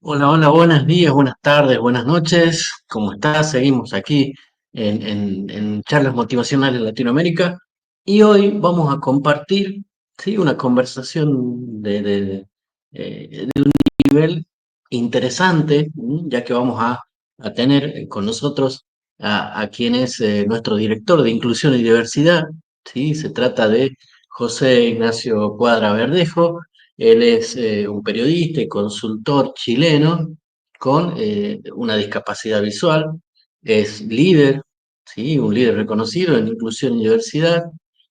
Hola, hola, buenos días, buenas tardes, buenas noches. ¿Cómo estás? Seguimos aquí en Charlas Motivacionales Latinoamérica y hoy vamos a compartir, ¿sí? Una conversación de un nivel interesante, ya que vamos a tener con nosotros a quien es nuestro director de Inclusión y Diversidad, ¿sí? Se trata de José Ignacio Cuadra Verdejo. Él es un periodista y consultor chileno con una discapacidad visual, es líder, ¿sí? Un líder reconocido en inclusión y diversidad,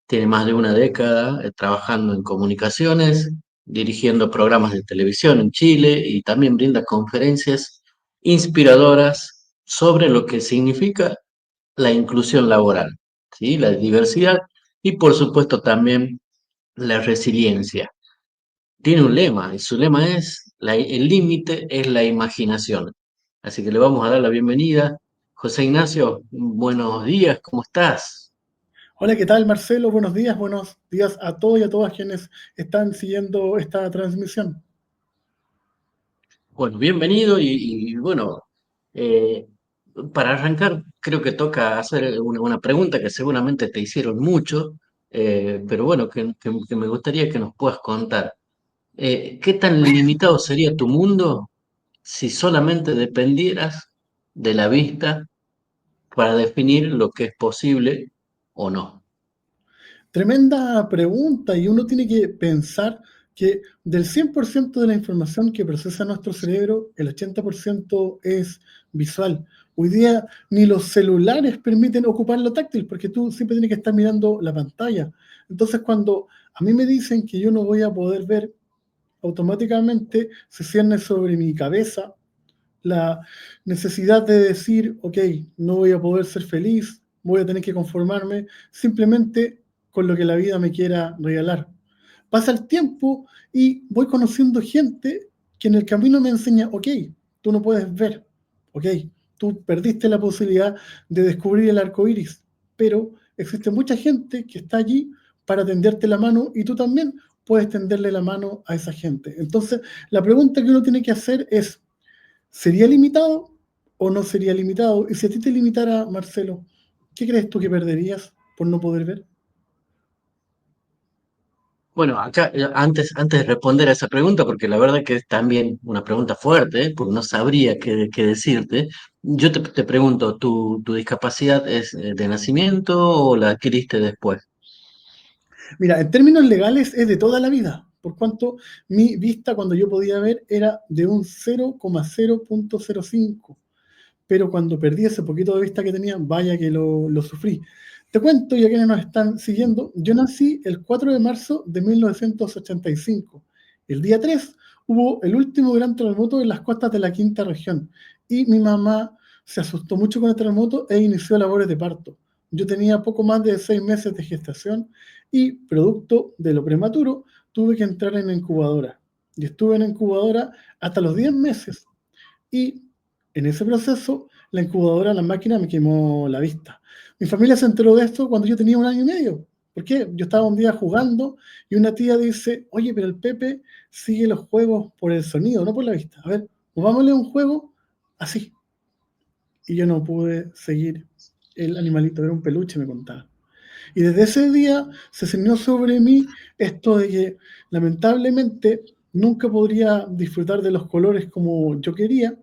tiene más de una década trabajando en comunicaciones, dirigiendo programas de televisión en Chile y también brinda conferencias inspiradoras sobre lo que significa la inclusión laboral, ¿sí? La diversidad y por supuesto también la resiliencia. Tiene un lema, y su lema es, el límite es la imaginación. Así que le vamos a dar la bienvenida. José Ignacio, buenos días, ¿cómo estás? Hola, ¿qué tal, Marcelo? Buenos días a todos y a todas quienes están siguiendo esta transmisión. Bueno, bienvenido y bueno, eh, para arrancar creo que toca hacer una pregunta que seguramente te hicieron mucho, pero bueno, que me gustaría que nos puedas contar. ¿Qué tan limitado sería tu mundo si solamente dependieras de la vista para definir lo que es posible o no? Tremenda pregunta y uno tiene que pensar que del 100% de la información que procesa nuestro cerebro, el 80% es visual. Hoy día ni los celulares permiten ocupar lo táctil porque tú siempre tienes que estar mirando la pantalla. Entonces, cuando a mí me dicen que yo no voy a poder ver, automáticamente se cierne sobre mi cabeza la necesidad de decir, ok, no voy a poder ser feliz, voy a tener que conformarme simplemente con lo que la vida me quiera regalar. Pasa el tiempo y voy conociendo gente que en el camino me enseña, ok, tú no puedes ver, ok, tú perdiste la posibilidad de descubrir el arco iris, pero existe mucha gente que está allí para tenderte la mano y tú también puedes tenderle la mano a esa gente. Entonces, la pregunta que uno tiene que hacer es, ¿sería limitado o no sería limitado? Y si a ti te limitara, Marcelo, ¿qué crees tú que perderías por no poder ver? Bueno, acá antes de responder a esa pregunta, porque la verdad que es también una pregunta fuerte, porque no sabría qué decirte, yo te pregunto, ¿tu discapacidad es de nacimiento o la adquiriste después? Mira, en términos legales es de toda la vida, por cuanto mi vista cuando yo podía ver era de un 0,005, pero cuando perdí ese poquito de vista que tenía, vaya que lo sufrí. Te cuento, y a quienes nos están siguiendo, yo nací el 4 de marzo de 1985. El día 3 hubo el último gran terremoto en las costas de la quinta región y mi mamá se asustó mucho con el terremoto e inició labores de parto. Yo tenía poco más de 6 meses de gestación y, producto de lo prematuro, tuve que entrar en incubadora. Y estuve en incubadora hasta los 10 meses y en ese proceso, la incubadora, la máquina, me quemó la vista. Mi familia se enteró de esto cuando yo tenía 1 año y medio. ¿Por qué? Yo estaba un día jugando y una tía dice, oye, pero el Pepe sigue los juegos por el sonido, no por la vista. A ver, movámosle un juego así. Y yo no pude seguir el animalito, era un peluche, me contaba. Y desde ese día se cernió sobre mí esto de que lamentablemente nunca podría disfrutar de los colores como yo quería,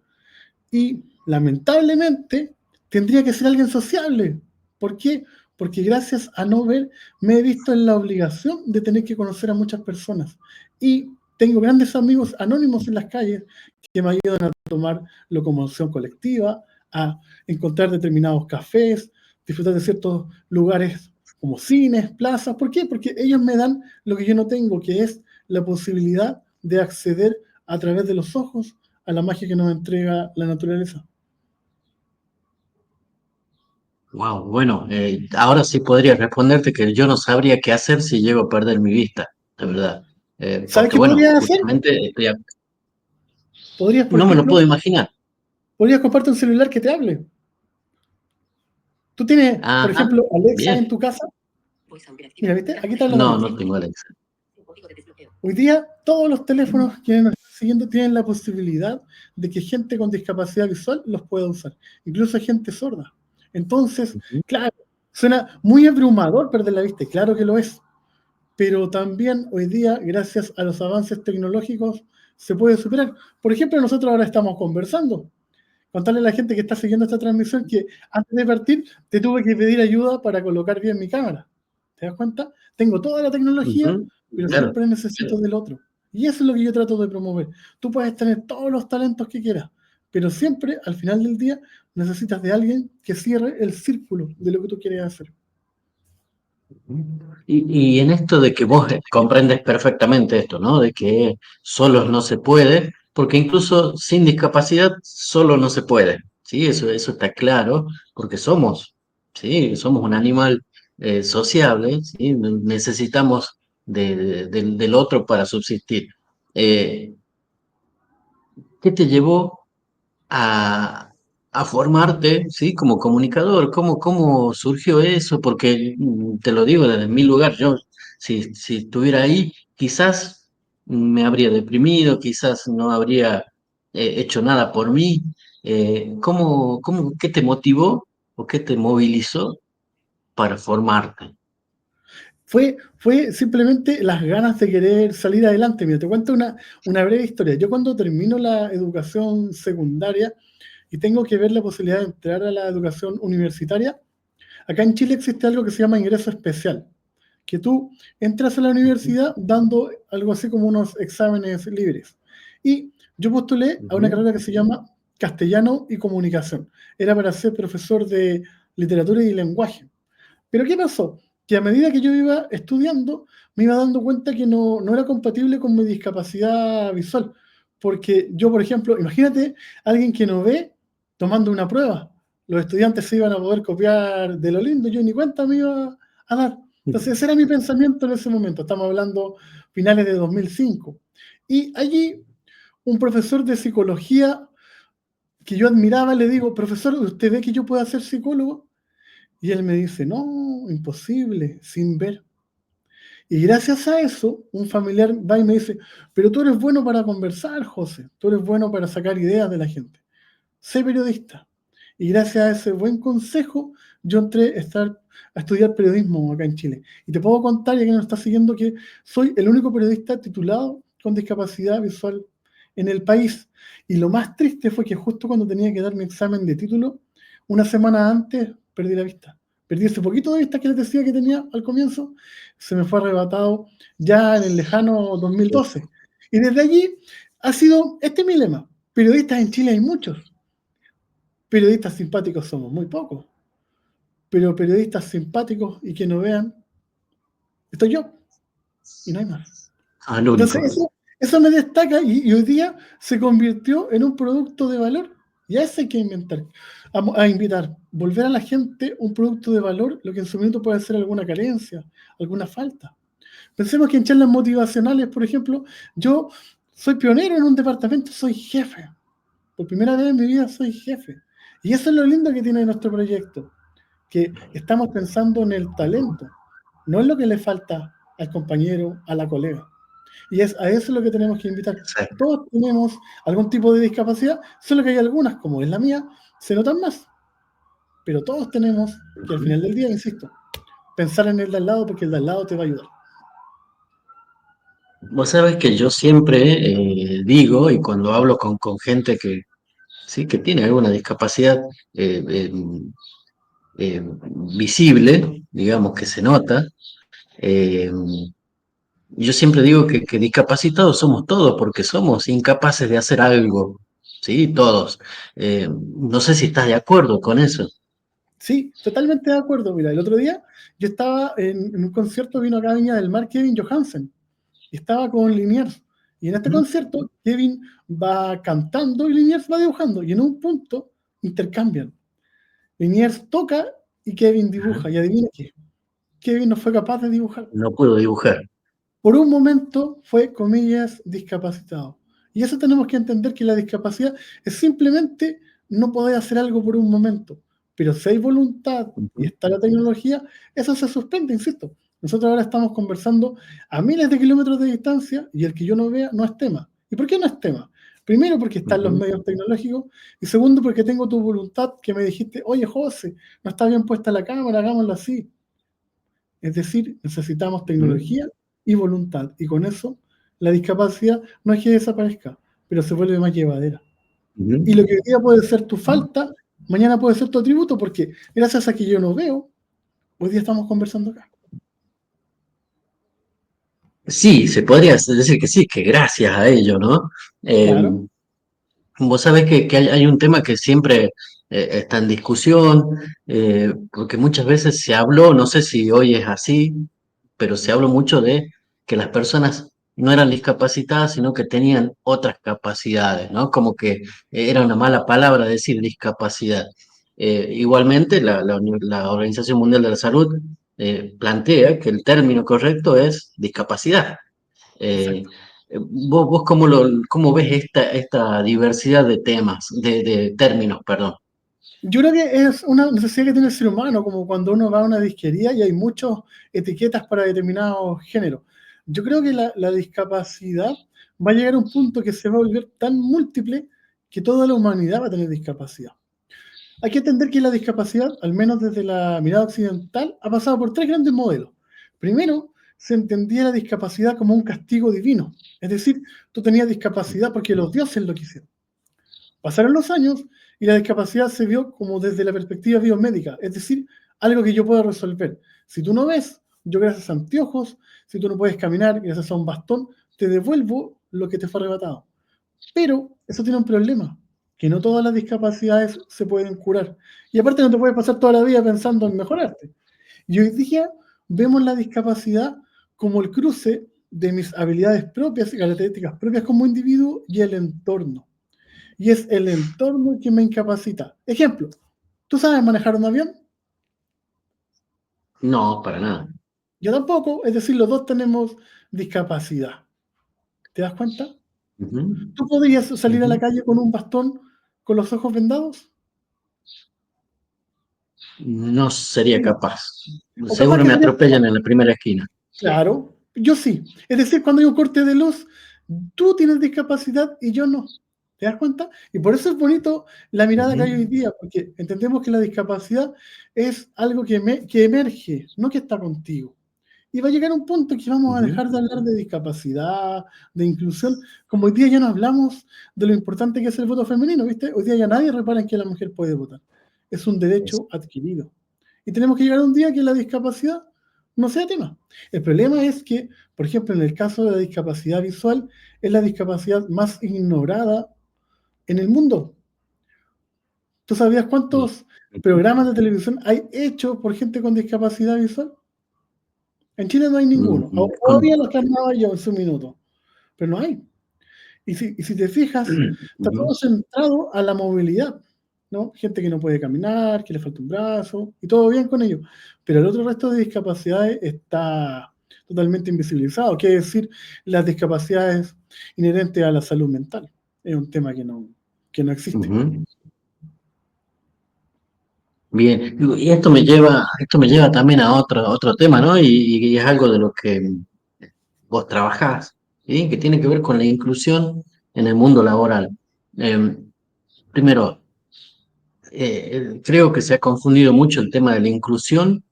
y lamentablemente tendría que ser alguien sociable. ¿Por qué? Porque gracias a no ver me he visto en la obligación de tener que conocer a muchas personas. Y tengo grandes amigos anónimos en las calles que me ayudan a tomar locomoción colectiva, a encontrar determinados cafés, disfrutar de ciertos lugares como cines, plazas. ¿Por qué? Porque ellos me dan lo que yo no tengo, que es la posibilidad de acceder a través de los ojos a la magia que nos entrega la naturaleza. Wow, bueno, ahora sí podría responderte que yo no sabría qué hacer si llego a perder mi vista, de verdad. ¿Sabes Porque qué bueno, podrías hacer? justamente Podrías, por no me lo ejemplo, puedo imaginar. podrías comprarte un celular que te hable. Tú tienes, por Ajá, ejemplo, Alexa bien. en tu casa. Mira, ¿viste? Aquí te habla No, Alexa. no tengo Alexa. Hoy día todos los teléfonos que nos están siguiendo tienen la posibilidad de que gente con discapacidad visual los pueda usar, incluso gente sorda. Entonces, Ujú, claro, suena muy abrumador perder la vista, y claro que lo es, pero también hoy día, gracias a los avances tecnológicos, se puede superar. Por ejemplo, nosotros ahora estamos conversando. Contarle a la gente que está siguiendo esta transmisión que antes de partir te tuve que pedir ayuda para colocar bien mi cámara. ¿Te das cuenta? Tengo toda la tecnología, ujú, pero claro, siempre necesito del otro. Y eso es lo que yo trato de promover. Tú puedes tener todos los talentos que quieras, pero siempre, al final del día, necesitas de alguien que cierre el círculo de lo que tú quieres hacer. y en esto de que vos comprendes perfectamente esto, ¿no? De que solos no se puede, porque incluso sin discapacidad solo no se puede, ¿sí? Eso está claro, porque somos, ¿sí? Somos un animal sociable, ¿sí? Necesitamos del otro para subsistir. Eh, ¿Qué te llevó a formarte, ¿sí? Como comunicador? ¿Cómo surgió eso? Porque te lo digo desde mi lugar, yo si estuviera ahí, quizás me habría deprimido, quizás no habría hecho nada por mí. ¿Qué te motivó o qué te movilizó para formarte? Fue simplemente las ganas de querer salir adelante. Mira, te cuento una breve historia. Yo cuando termino la educación secundaria y tengo que ver la posibilidad de entrar a la educación universitaria, acá en Chile existe algo que se llama ingreso especial, que tú entras a la Ujú, universidad dando algo así como unos exámenes libres. Y yo postulé a una ujú, carrera que se llama Castellano y Comunicación. Era para ser profesor de literatura y lenguaje. Pero ¿qué pasó? Que a medida que yo iba estudiando, me iba dando cuenta que no era compatible con mi discapacidad visual. Porque yo, por ejemplo, imagínate alguien que no ve tomando una prueba. Los estudiantes se iban a poder copiar de lo lindo, yo ni cuenta me iba a dar. Entonces, ese era mi pensamiento en ese momento. Estamos hablando finales de 2005. Y allí, un profesor de psicología que yo admiraba, le digo, profesor, ¿usted ve que yo puedo ser psicólogo? Y él me dice, no, imposible, sin ver. Y gracias a eso, un familiar va y me dice, pero tú eres bueno para conversar, José, tú eres bueno para sacar ideas de la gente. Sé periodista. Y gracias a ese buen consejo, yo entré a estudiar periodismo acá en Chile. Y te puedo contar, ya que nos está siguiendo, que soy el único periodista titulado con discapacidad visual en el país. Y lo más triste fue que justo cuando tenía que dar mi examen de título, una semana antes perdí la vista. Perdí ese poquito de vista que les decía que tenía al comienzo, se me fue arrebatado ya en el lejano sí. 2012. Y desde allí ha sido este mi lema. Periodistas en Chile hay muchos, periodistas simpáticos somos muy pocos, pero periodistas simpáticos y que no vean, estoy yo y no hay más. Al Entonces único. eso me destaca y hoy día se convirtió en un producto de valor. Y a eso hay que inventar, a invitar, volver a la gente un producto de valor, lo que en su momento puede ser alguna carencia, alguna falta. Pensemos que en charlas motivacionales, por ejemplo, yo soy pionero en un departamento, soy jefe. Por primera vez en mi vida soy jefe. Y eso es lo lindo que tiene nuestro proyecto, que estamos pensando en el talento, no en lo que le falta al compañero, a la colega. Y es a eso lo que tenemos que invitar. Exacto. Todos tenemos algún tipo de discapacidad, solo que hay algunas, como es la mía, se notan más. Pero todos tenemos que al Ujú. final del día, insisto, pensar en el de al lado porque el de al lado te va a ayudar. Vos sabés que yo siempre digo, y cuando hablo con gente que sí, que tiene alguna discapacidad eh, eh, visible, digamos que se nota. eh, yo siempre digo que discapacitados somos todos, porque somos incapaces de hacer algo, ¿sí? Todos. No sé si estás de acuerdo con eso. Sí, totalmente de acuerdo. Mira, el otro día yo estaba en un concierto, vino acá a Viña del Mar Kevin Johansen, y estaba con Liniers. Y en este Ujú. concierto, Kevin va cantando y Liniers va dibujando. Y en un punto intercambian. Liniers toca y Kevin Ajá. dibuja. Y adivina qué, Kevin no fue capaz de dibujar. No puedo dibujar. Por un momento fue, comillas, discapacitado. Y eso tenemos que entender que la discapacidad es simplemente no poder hacer algo por un momento. Pero si hay voluntad y Ujú. está la tecnología, eso se suspende, insisto. Nosotros ahora estamos conversando a miles de kilómetros de distancia y el que yo no vea no es tema. ¿Y por qué no es tema? Primero, porque están los Ujú, medios tecnológicos y segundo, porque tengo tu voluntad que me dijiste, oye José, no está bien puesta la cámara, hagámoslo así. Es decir, necesitamos ujú, tecnología y voluntad y con eso la discapacidad no es que desaparezca, pero se vuelve más llevadera. Y lo ujú. que hoy día puede ser tu falta, mañana puede ser tu atributo, porque gracias a que yo no veo, hoy día estamos conversando acá. Sí, se podría decir que sí, que gracias a ello, ¿no? Claro, Em, Vos sabés que hay un tema que siempre está en discusión, porque muchas veces se habló, no sé si hoy es así, pero se habló mucho de que las personas no eran discapacitadas, sino que tenían otras capacidades, ¿no? Como que era una mala palabra decir discapacidad. Igualmente, la Organización Mundial de la Salud plantea que el término correcto es discapacidad. Eh, exacto. vos cómo ves esta diversidad de temas, de términos, perdón? Yo creo que es una necesidad que tiene el ser humano, como cuando uno va a una disquería y hay muchas etiquetas para determinados géneros. Yo creo que la discapacidad va a llegar a un punto que se va a volver tan múltiple que toda la humanidad va a tener discapacidad. Hay que entender que la discapacidad, al menos desde la mirada occidental, ha pasado por tres grandes modelos. Primero, se entendía la discapacidad como un castigo divino, es decir, tú tenías discapacidad porque los dioses lo quisieron. Pasaron los años y la discapacidad se vio como desde la perspectiva biomédica, es decir, algo que yo puedo resolver. Si tú no ves, yo gracias a anteojos, si tú no puedes caminar gracias a un bastón, te devuelvo lo que te fue arrebatado. Pero eso tiene un problema, que no todas las discapacidades se pueden curar. Y aparte no te puedes pasar toda la vida pensando en mejorarte. Y hoy día vemos la discapacidad como el cruce de mis habilidades propias y características propias como individuo y el entorno. Y es el entorno que me incapacita. Ejemplo, ¿tú sabes manejar un avión? No, para nada. Yo tampoco, es decir, los dos tenemos discapacidad. ¿Te das cuenta? Ujú, ¿Tú podrías salir a ujú. la calle con un bastón con los ojos vendados? No sería Sí. capaz. O capaz Seguro que me serías atropellan en la primera esquina. claro, yo sí. Es decir, cuando hay un corte de luz, tú tienes discapacidad y yo no. ¿Te das cuenta? Y por eso es bonito la mirada que hay hoy Ujú, día, porque entendemos que la discapacidad es algo que emerge, no que está contigo. Y va a llegar un punto que vamos a ujú. dejar de hablar de discapacidad, de inclusión, como hoy día ya no hablamos de lo importante que es el voto femenino, ¿viste? Hoy día ya nadie repara en que la mujer puede votar. Es un Es- derecho adquirido. Y tenemos que llegar a un día que la discapacidad no sea tema. El problema es que, por ejemplo, en el caso de la discapacidad visual, es la discapacidad más ignorada en el mundo. ¿Tú sabías sí. cuántos programas de televisión hay hechos por gente con discapacidad visual? En Chile no hay ninguno. O Con- había los que armaba yo en su minuto, pero no hay. Y si te fijas, está todo ujú, centrado a la movilidad, ¿no? Gente que no puede caminar, que le falta un brazo, y todo bien con ello. Pero el otro resto de discapacidades está totalmente invisibilizado, que es decir, las discapacidades inherentes a la salud mental. Es un tema que no existe. ujú. Bien, y esto me lleva también a otro tema, ¿no? Y es algo de lo que vos trabajás, ¿sí? Que tiene que ver con la inclusión en el mundo laboral. Primero, creo que se ha confundido mucho el tema de la inclusión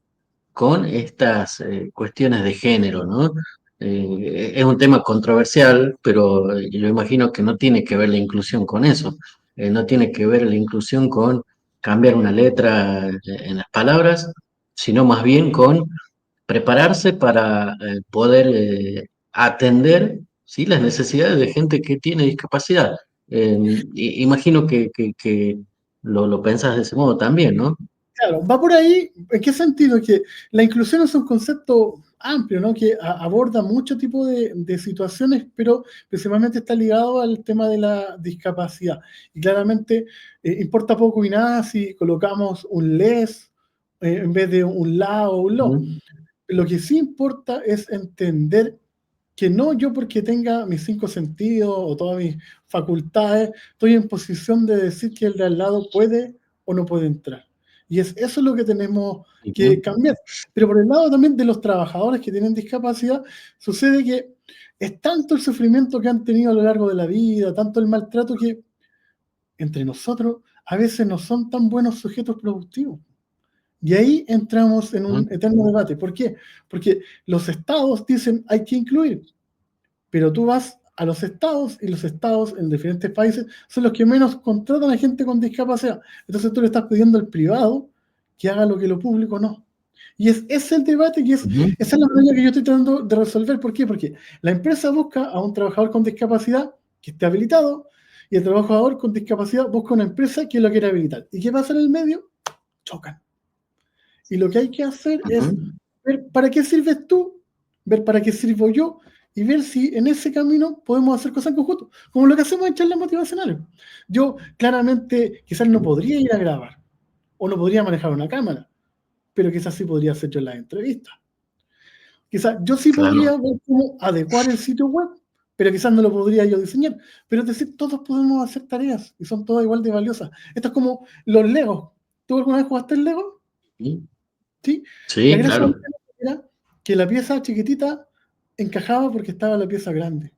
con estas cuestiones de género, ¿no? Es un tema controversial, pero yo imagino que no tiene que ver la inclusión con eso. No tiene que ver la inclusión con cambiar una letra en las palabras, sino más bien con prepararse para poder atender, ¿sí? Las necesidades de gente que tiene discapacidad. Imagino que lo pensás de ese modo también, ¿no? Claro, va por ahí, ¿en qué sentido? Que la inclusión es un concepto amplio, ¿no? Que aborda mucho tipo de situaciones, pero principalmente está ligado al tema de la discapacidad. Y claramente importa poco y nada si colocamos un les en vez de un la o un lo. Ujú, Lo que sí importa es entender que no yo porque tenga mis cinco sentidos o todas mis facultades, estoy en posición de decir que el de al lado puede o no puede entrar. Y eso es lo que tenemos que Ujú, cambiar. Pero por el lado también de los trabajadores que tienen discapacidad, sucede que es tanto el sufrimiento que han tenido a lo largo de la vida, tanto el maltrato que entre nosotros a veces no son tan buenos sujetos productivos. Y ahí entramos en ujú, un eterno debate. ¿Por qué? Porque los estados dicen hay que incluir, pero tú vas a los estados y los estados en diferentes países son los que menos contratan a gente con discapacidad. Entonces tú le estás pidiendo al privado que haga lo que lo público no. Y es el debate ujú, esa es la manera que yo estoy tratando de resolver. ¿Por qué? Porque la empresa busca a un trabajador con discapacidad que esté habilitado y el trabajador con discapacidad busca una empresa que lo quiera habilitar. ¿Y qué pasa en el medio? Chocan. Y lo que hay que hacer es ujú. ver para qué sirves tú, ver para qué sirvo yo y ver si en ese camino podemos hacer cosas en conjunto, como lo que hacemos en charlas motivacionales. Yo claramente quizás no podría ir a grabar o no podría manejar una cámara, pero quizás sí podría hacer yo las entrevistas. Quizás yo sí Claro. podría ver cómo adecuar el sitio web, pero quizás no lo podría yo diseñar. Pero es decir, todos podemos hacer tareas y son todas igual de valiosas. Esto es como los Legos. ¿Tú alguna vez jugaste el Lego? Sí, ¿Sí? La sí, gracia del claro. Lego era que la pieza chiquitita encajaba porque estaba la pieza grande.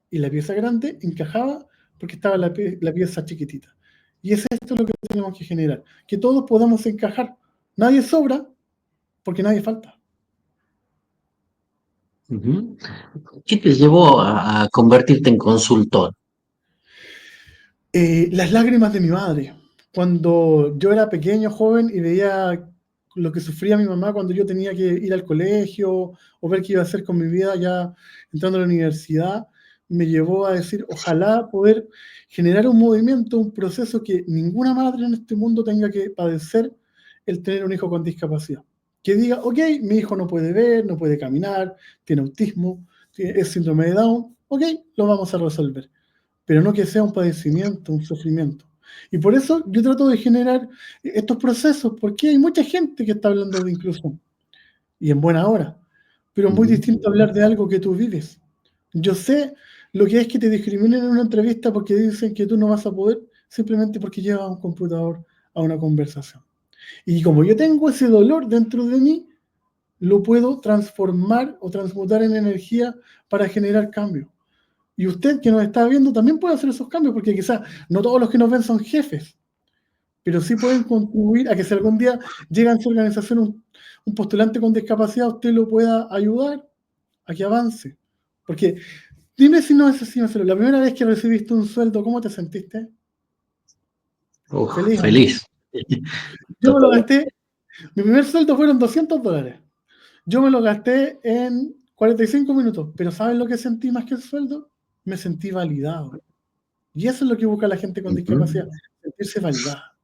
Y la pieza grande encajaba porque estaba la pieza chiquitita. Y es esto lo que tenemos que generar. Que todos podamos encajar. Nadie sobra porque nadie falta. Ujú. ¿Qué te llevó a convertirte en consultor? Las lágrimas de mi madre. Cuando yo era pequeño, joven, y veía lo que sufría mi mamá cuando yo tenía que ir al colegio o ver qué iba a hacer con mi vida ya entrando a la universidad, me llevó a decir, ojalá poder generar un movimiento, un proceso que ninguna madre en este mundo tenga que padecer el tener un hijo con discapacidad. Que diga, ok, mi hijo no puede ver, no puede caminar, tiene autismo, es síndrome de Down, ok, lo vamos a resolver, pero no que sea un padecimiento, un sufrimiento. Y por eso yo trato de generar estos procesos, porque hay mucha gente que está hablando de inclusión, y en buena hora, pero es muy Ujú, distinto hablar de algo que tú vives. Yo sé lo que es que te discriminen en una entrevista porque dicen que tú no vas a poder, simplemente porque llevas un computador a una conversación. Y como yo tengo ese dolor dentro de mí, lo puedo transformar o transmutar en energía para generar cambio. Y usted que nos está viendo también puede hacer esos cambios, porque quizás no todos los que nos ven son jefes, pero sí pueden contribuir a que si algún día llega en su organización un postulante con discapacidad, usted lo pueda ayudar a que avance. Porque dime si no es así, Marcelo, la primera vez que recibiste un sueldo, ¿cómo te sentiste? uf, Feliz, ¿o no? feliz. Yo me lo Totalmente. gasté, mi primer sueldo fueron $200. Yo me lo gasté en 45 minutos, pero ¿saben lo que sentí más que el sueldo? Me sentí validado. Y eso es lo que busca la gente con Ujú. discapacidad, sentirse validada.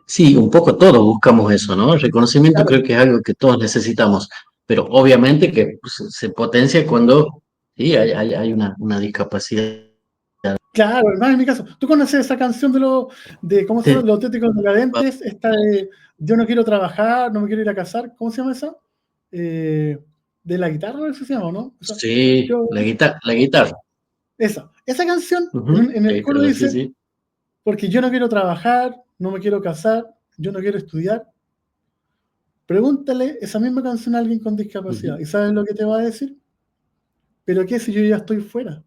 Sí, un poco todos buscamos eso, ¿no? El reconocimiento Claro, creo que es algo que todos necesitamos, pero obviamente que pues, se potencia cuando sí, hay una discapacidad. claro, hermano, en mi caso. ¿Tú conoces esa canción de ¿cómo se llama? Sí, Los Auténticos Decadentes? Esta de Yo no quiero trabajar, no me quiero ir a casar. ¿Cómo se llama esa? Eh, de la guitarra, no sé si se llama, ¿no? sí, Yo, la guitarra. esa canción Ujú, en el sí, coro claro, sí, dice, sí. porque yo no quiero trabajar, no me quiero casar, yo no quiero estudiar. Pregúntale esa misma canción a alguien con discapacidad. Ujú. ¿Y sabes lo que te va a decir? ¿Pero qué si yo ya estoy fuera?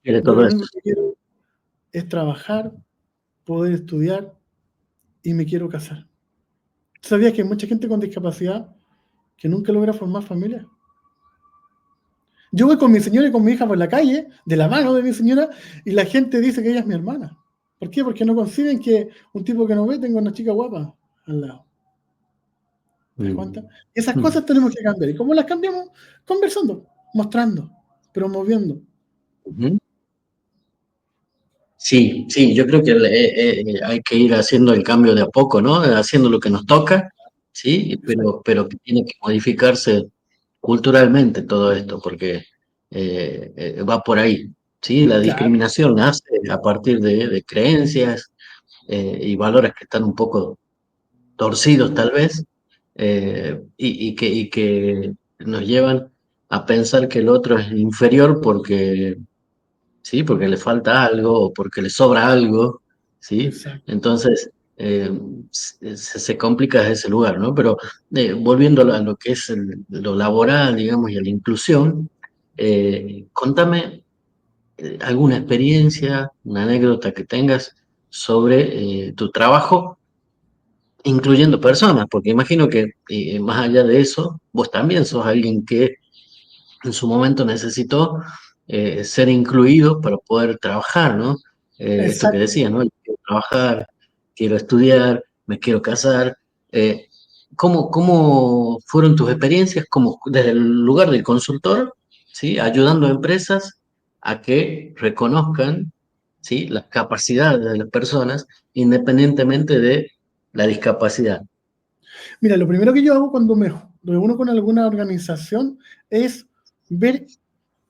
Quiere Yo lo todo eso. único que quiero es trabajar, poder estudiar y me quiero casar. ¿Sabías que hay mucha gente con discapacidad que nunca logra formar familia? Yo voy con mi señora y con mi hija por la calle, de la mano de mi señora, y la gente dice que ella es mi hermana. ¿Por qué? Porque no conciben que un tipo que no ve tenga una chica guapa al lado. ¿Te das cuenta? Mm. Y esas Mm. cosas tenemos que cambiar. ¿Y cómo las cambiamos? Conversando, mostrando, promoviendo. Ujú. Sí, sí, yo creo que hay que ir haciendo el cambio de a poco, ¿no? Haciendo lo que nos toca, sí, Exacto. pero que tiene que modificarse culturalmente todo esto, porque va por ahí, ¿sí? La Claro, discriminación nace a partir de creencias y valores que están un poco torcidos tal vez, y que nos llevan a pensar que el otro es inferior porque ¿sí? Porque le falta algo o porque le sobra algo, ¿sí? exacto. Entonces, eh, se complica desde ese lugar, ¿no? Pero volviendo a lo que es lo laboral, digamos, y a la inclusión, contame alguna experiencia, una anécdota que tengas sobre tu trabajo, incluyendo personas, porque imagino que más allá de eso, vos también sos alguien que en su momento necesitó ser incluido para poder trabajar, ¿no? Esto que Exacto. decías, ¿no? Quiero trabajar, quiero estudiar, me quiero casar. eh, ¿Cómo fueron tus experiencias como desde el lugar del consultor, ¿sí? Ayudando a empresas a que reconozcan, ¿sí? Las capacidades de las personas independientemente de la discapacidad? Mira, lo primero que yo hago cuando me reúno con alguna organización es ver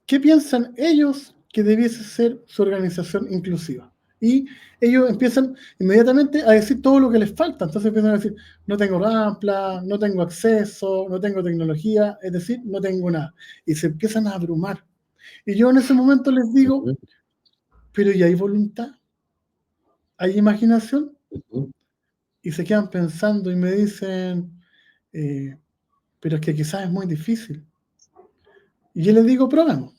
qué piensan ellos que debiese ser su organización inclusiva. Y ellos empiezan inmediatamente a decir todo lo que les falta. Entonces empiezan a decir, no tengo rampla, no tengo acceso, no tengo tecnología, es decir, no tengo nada. Y se empiezan a abrumar. Y yo en ese momento les digo, Ujú, pero ¿y hay voluntad? ¿Hay imaginación? ujú, Y se quedan pensando y me dicen, eh, pero es que quizás es muy difícil. Y yo les digo, probemos.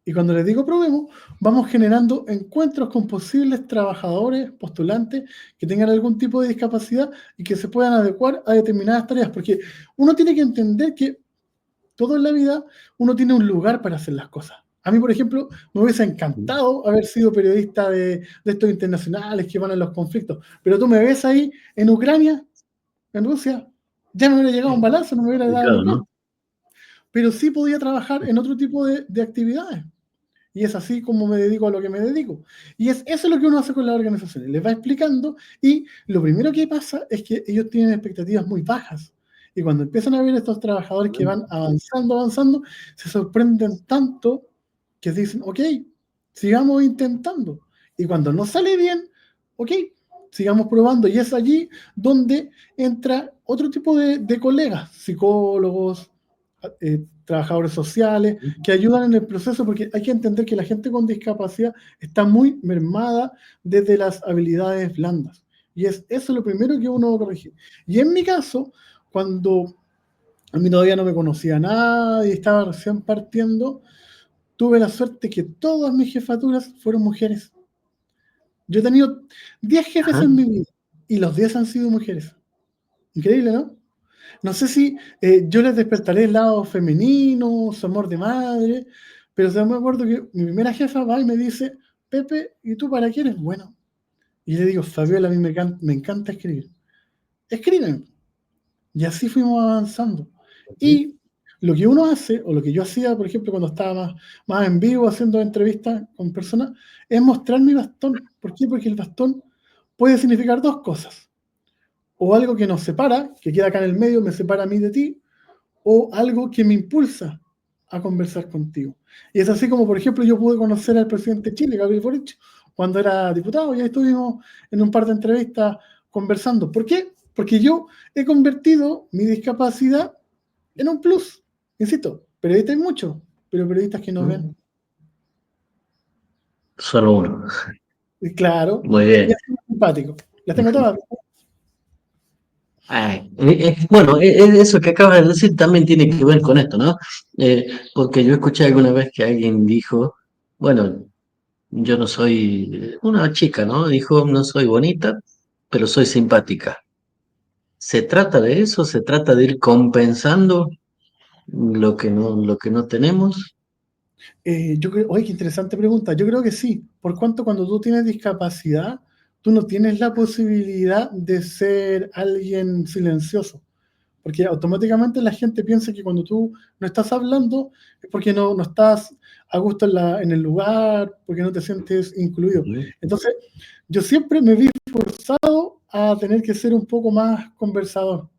Y cuando les digo probemos, vamos generando encuentros con posibles trabajadores, postulantes, que tengan algún tipo de discapacidad y que se puedan adecuar a determinadas tareas. Porque uno tiene que entender que todo en la vida uno tiene un lugar para hacer las cosas. A mí, por ejemplo, me hubiese ujú. encantado haber sido periodista de estos internacionales que van a los conflictos. Pero tú me ves ahí en Ucrania, en Rusia, ya me hubiera llegado un balazo, no me hubiera dado ni Complicado, cuenta. ¿no? Pero sí podía trabajar en otro tipo de actividades. Y es así como me dedico a lo que me dedico. Y es eso lo que uno hace con las organizaciones. Les va explicando y lo primero que pasa es que ellos tienen expectativas muy bajas. Y cuando empiezan a ver estos trabajadores que van avanzando, avanzando, se sorprenden tanto que dicen, ok, sigamos intentando. Y cuando no sale bien, ok, sigamos probando. Y es allí donde entra otro tipo de colegas, psicólogos, trabajadores sociales, que ayudan en el proceso, porque hay que entender que la gente con discapacidad está muy mermada desde las habilidades blandas. Y es eso lo primero que uno corregir. Y en mi caso, cuando a mí todavía no me conocía nada y estaba recién partiendo, tuve la suerte que todas mis jefaturas fueron mujeres. Yo he tenido 10 jefes Ajá. en mi vida y los 10 han sido mujeres. Increíble, ¿no? No sé si yo les despertaré el lado femenino, su amor de madre, pero yo me acuerdo que mi primera jefa va y me dice, Pepe, ¿y tú para qué eres bueno? Y le digo, Fabiola, a mí me encanta escribir. Escriben. Y así fuimos avanzando. Ujú, Y lo que uno hace, o lo que yo hacía, por ejemplo, cuando estaba más en vivo haciendo entrevistas con personas, es mostrar mi bastón. ¿Por qué? Porque el bastón puede significar dos cosas. O algo que nos separa, que queda acá en el medio, me separa a mí de ti, o algo que me impulsa a conversar contigo. Y es así como, por ejemplo, yo pude conocer al presidente de Chile, Gabriel Boric, cuando era diputado, y ahí estuvimos en un par de entrevistas conversando. ¿Por qué? Porque yo he convertido mi discapacidad en un plus. Insisto, periodistas hay muchos, pero periodistas que no ujú. ven. Solo uno. Y claro, Muy y bien. así es simpático. Las tengo todas. Ay, bueno, eso que acabas de decir también tiene que ver con esto, ¿no? Porque yo escuché alguna vez que alguien dijo, bueno, yo no soy, una chica, ¿no? Dijo, no soy bonita, pero soy simpática. ¿Se trata de eso? ¿Se trata de ir compensando lo que no tenemos? Yo creo, oye, qué interesante pregunta. Yo creo que sí, por cuanto cuando tú tienes discapacidad, tú no tienes la posibilidad de ser alguien silencioso, porque automáticamente la gente piensa que cuando tú no estás hablando es porque no estás a gusto en el lugar, porque no te sientes incluido. Ujú. Entonces, yo siempre me vi forzado a tener que ser un poco más conversador,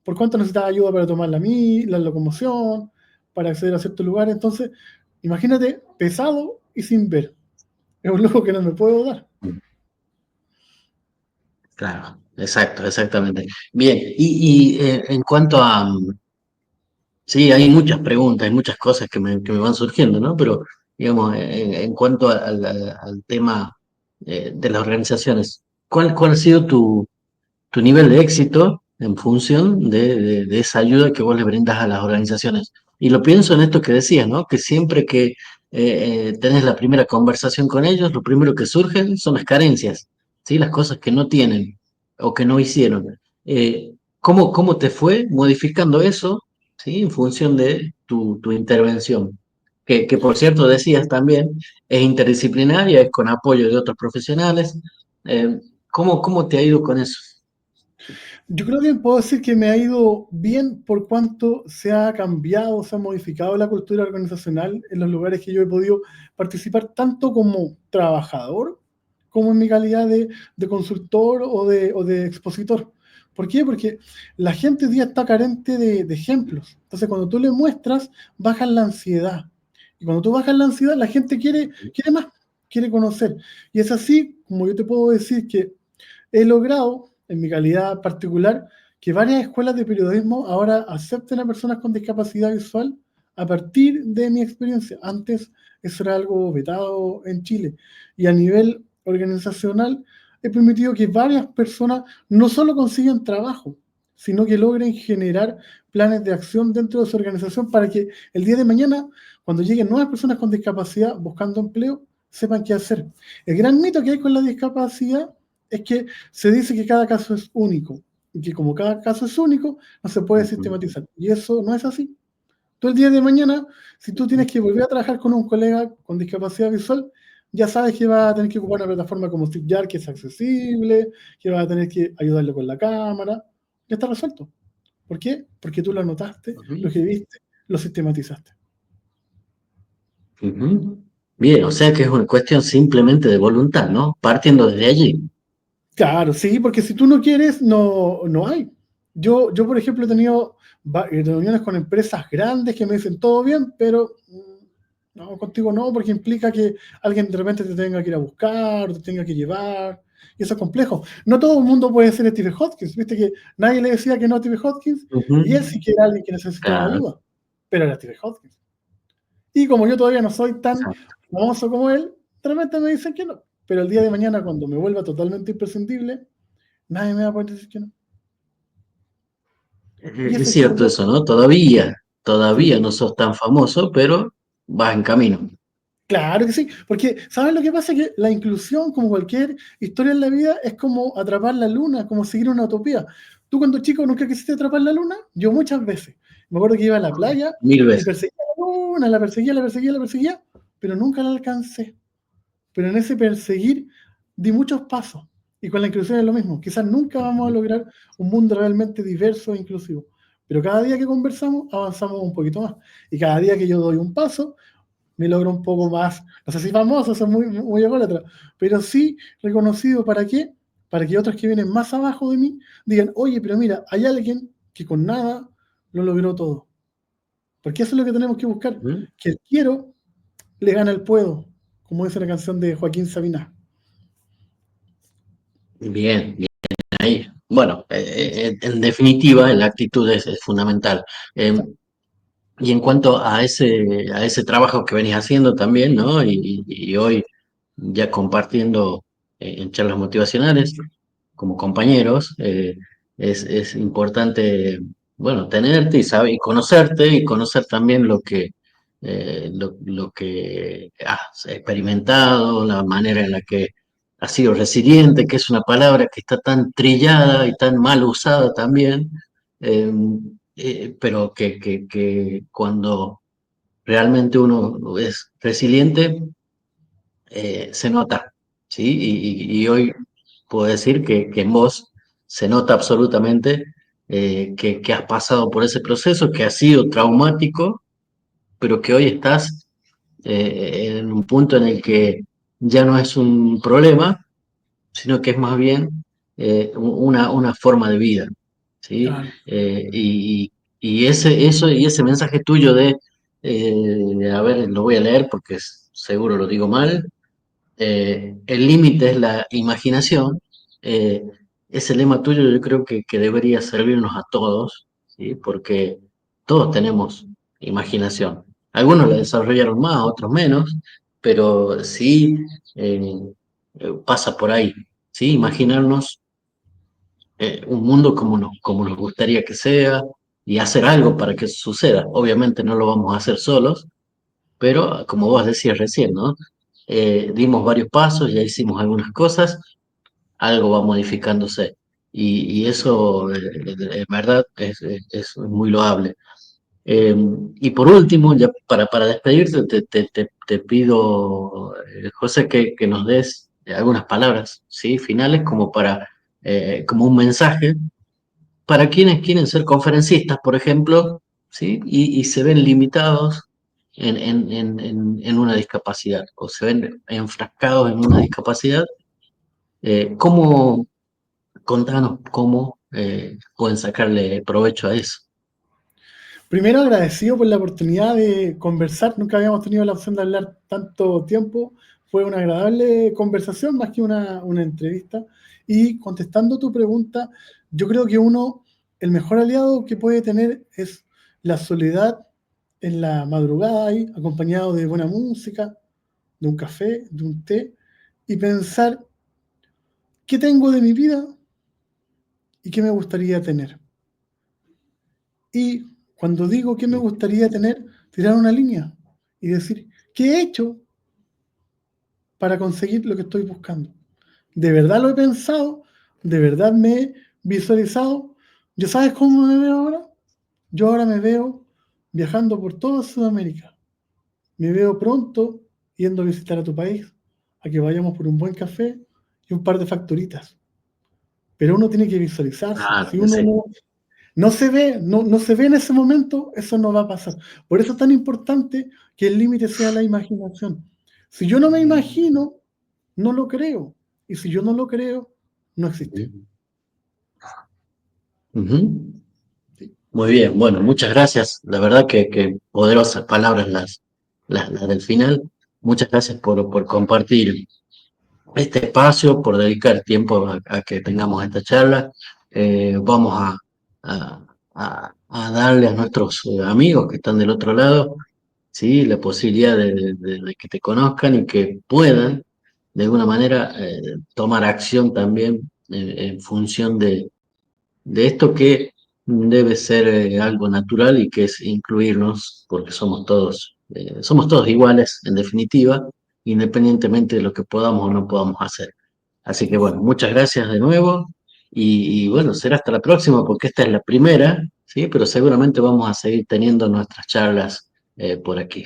por cuánto necesitas ayuda para tomar la locomoción, para acceder a ciertos lugares. Entonces, imagínate pesado y sin ver. Es un lujo que no me puedo dar. Claro, exacto, exactamente. Bien, y en cuanto a, sí, hay muchas preguntas, hay muchas cosas que me van surgiendo, ¿no? Pero, digamos, en cuanto al tema de las organizaciones, ¿cuál ha sido tu nivel de éxito en función de esa ayuda que vos le brindas a las organizaciones? Y lo pienso en esto que decías, ¿no? Que siempre que tenés la primera conversación con ellos, lo primero que surgen son las carencias, ¿sí? Las cosas que no tienen o que no hicieron. ¿Cómo te fue modificando eso, ¿sí? En función de tu intervención? Que por cierto decías también, es interdisciplinaria, es con apoyo de otros profesionales. Eh, ¿cómo te ha ido con eso? Yo creo que puedo decir que me ha ido bien por cuanto se ha cambiado, se ha modificado la cultura organizacional en los lugares que yo he podido participar, tanto como trabajador como en mi calidad de consultor o de expositor. ¿Por qué? Porque la gente hoy día está carente de ejemplos. Entonces, cuando tú le muestras, bajas la ansiedad. Y cuando tú bajas la ansiedad, la gente quiere más, quiere conocer. Y es así como yo te puedo decir que he logrado, en mi calidad particular, que varias escuelas de periodismo ahora acepten a personas con discapacidad visual a partir de mi experiencia. Antes eso era algo vetado en Chile. Y a nivel organizacional he permitido que varias personas no solo consigan trabajo, sino que logren generar planes de acción dentro de su organización para que el día de mañana, cuando lleguen nuevas personas con discapacidad buscando empleo, sepan qué hacer. El gran mito que hay con la discapacidad es que se dice que cada caso es único y que como cada caso es único, no se puede Ujú, sistematizar. Y eso no es así. Tú el día de mañana, si tú tienes que volver a trabajar con un colega con discapacidad visual, ya sabes que vas a tener que ocupar una plataforma como StreetYard que es accesible, que vas a tener que ayudarle con la cámara. Ya está resuelto. ¿Por qué? Porque tú lo anotaste, lo ujú, escribiste, lo sistematizaste. ujú. Bien, o sea que es una cuestión simplemente de voluntad, ¿no? Partiendo desde allí. Claro, sí, porque si tú no quieres, no hay. Yo, por ejemplo, he tenido reuniones con empresas grandes que me dicen todo bien, pero no, contigo no, porque implica que alguien de repente te tenga que ir a buscar, o te tenga que llevar, y eso es complejo. No todo el mundo puede ser Steve Hopkins, viste que nadie le decía que no a Steve Hopkins, Ujú, y él sí que era alguien que necesitaba claro, ayuda, pero era Steve Hopkins. Y como yo todavía no soy tan exacto. famoso como él, de repente me dicen que no. Pero el día de mañana, cuando me vuelva totalmente imprescindible, nadie me va a poder decir que no. Y Es ese es el cierto secreto. eso, ¿no? Todavía Sí, no sos tan famoso, pero vas en camino. claro que sí. Porque, ¿sabes lo que pasa? Que la inclusión, como cualquier historia en la vida, es como atrapar la luna, como seguir una utopía. Tú cuando chico nunca quisiste atrapar la luna, yo muchas veces. Me acuerdo que iba a la playa Mil y veces. perseguía la luna, la perseguía, la perseguía, la perseguía, pero nunca la alcancé. Pero en ese perseguir di muchos pasos. Y con la inclusión es lo mismo. Quizás nunca vamos a lograr un mundo realmente diverso e inclusivo. Pero cada día que conversamos, avanzamos un poquito más. Y cada día que yo doy un paso, me logro un poco más. No sé si famoso, eso es muy ególatra, pero sí reconocido. ¿Para qué? Para que otros que vienen más abajo de mí digan, oye, pero mira, hay alguien que con nada lo logró todo. Porque eso es lo que tenemos que buscar. Ujú. Que el quiero le gana el puedo, como dice la canción de Joaquín Sabina. Bien, bien ahí. Bueno, en definitiva, la actitud es fundamental. Eh, y en cuanto a ese trabajo que venís haciendo también, ¿no? Y hoy ya compartiendo en charlas motivacionales como compañeros, es importante, bueno, tenerte y saber, y conocerte y conocer también lo que has experimentado, la manera en la que has sido resiliente, que es una palabra que está tan trillada y tan mal usada también, eh, pero que cuando realmente uno es resiliente, se nota, ¿sí? Y hoy puedo decir que en vos se nota absolutamente que has pasado por ese proceso, que ha sido traumático, pero que hoy estás en un punto en el que ya no es un problema, sino que es más bien una forma de vida, ¿sí? Claro, Y ese mensaje tuyo a ver, lo voy a leer porque seguro lo digo mal, el límite es la imaginación. eh, Ese lema tuyo yo creo que debería servirnos a todos, ¿sí? Porque todos tenemos imaginación. Algunos la desarrollaron más, otros menos, pero sí pasa por ahí. ¿sí? Imaginarnos un mundo como nos gustaría que sea y hacer algo para que eso suceda. Obviamente no lo vamos a hacer solos, pero como vos decías recién, ¿no? Dimos varios pasos, ya hicimos algunas cosas, algo va modificándose. Y eso, en verdad, es muy loable. Eh, y por último, ya para despedirte, te pido, José, que nos des algunas palabras, ¿sí? Finales como como un mensaje para quienes quieren ser conferencistas, por ejemplo, ¿sí? Y se ven limitados en una discapacidad o se ven enfrascados en una discapacidad. ¿Cómo, contanos cómo pueden sacarle provecho a eso? Primero agradecido por la oportunidad de conversar, nunca habíamos tenido la opción de hablar tanto tiempo, fue una agradable conversación más que una entrevista. Y contestando tu pregunta, yo creo que el mejor aliado que puede tener es la soledad en la madrugada ahí, acompañado de buena música, de un café, de un té, y pensar qué tengo de mi vida y qué me gustaría tener. Y cuando digo qué me gustaría tener, tirar una línea y decir, ¿qué he hecho para conseguir lo que estoy buscando? ¿De verdad lo he pensado? ¿De verdad me he visualizado? ¿Ya sabes cómo me veo ahora? Yo ahora me veo viajando por toda Sudamérica. Me veo pronto yendo a visitar a tu país, a que vayamos por un buen café y un par de facturitas. Pero uno tiene que visualizarse. Claro Si que uno sí. no se ve, no se ve en ese momento, eso no va a pasar. Por eso es tan importante que el límite sea la imaginación. Si yo no me imagino, no lo creo. Y si yo no lo creo, no existe. Ujú. Ujú. ¿Sí? Muy bien, bueno, muchas gracias. La verdad que poderosas palabras las del final. Muchas gracias por compartir este espacio, por dedicar tiempo a que tengamos esta charla. Vamos a, a darle a nuestros amigos que están del otro lado, ¿sí? La posibilidad de que te conozcan y que puedan, de alguna manera, tomar acción también en función de esto que debe ser algo natural y que es incluirnos, porque somos todos iguales, en definitiva, independientemente de lo que podamos o no podamos hacer. Así que bueno, muchas gracias de nuevo y bueno, será hasta la próxima porque esta es la primera, ¿sí? Pero seguramente vamos a seguir teniendo nuestras charlas por aquí.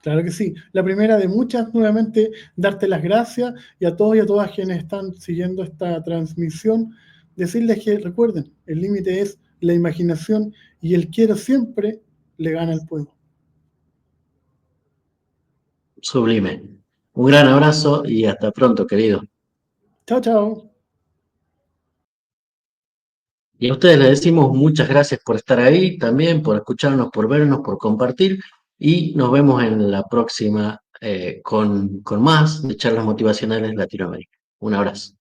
Claro que sí. La primera de muchas, nuevamente, darte las gracias y a todos y a todas quienes están siguiendo esta transmisión, decirles que recuerden, el límite es la imaginación y el quiero siempre le gana al puedo. Sublime. Un gran abrazo y hasta pronto, querido. Chao, chao. Y a ustedes les decimos muchas gracias por estar ahí, también por escucharnos, por vernos, por compartir y nos vemos en la próxima con más de charlas motivacionales Latinoamérica. Un abrazo.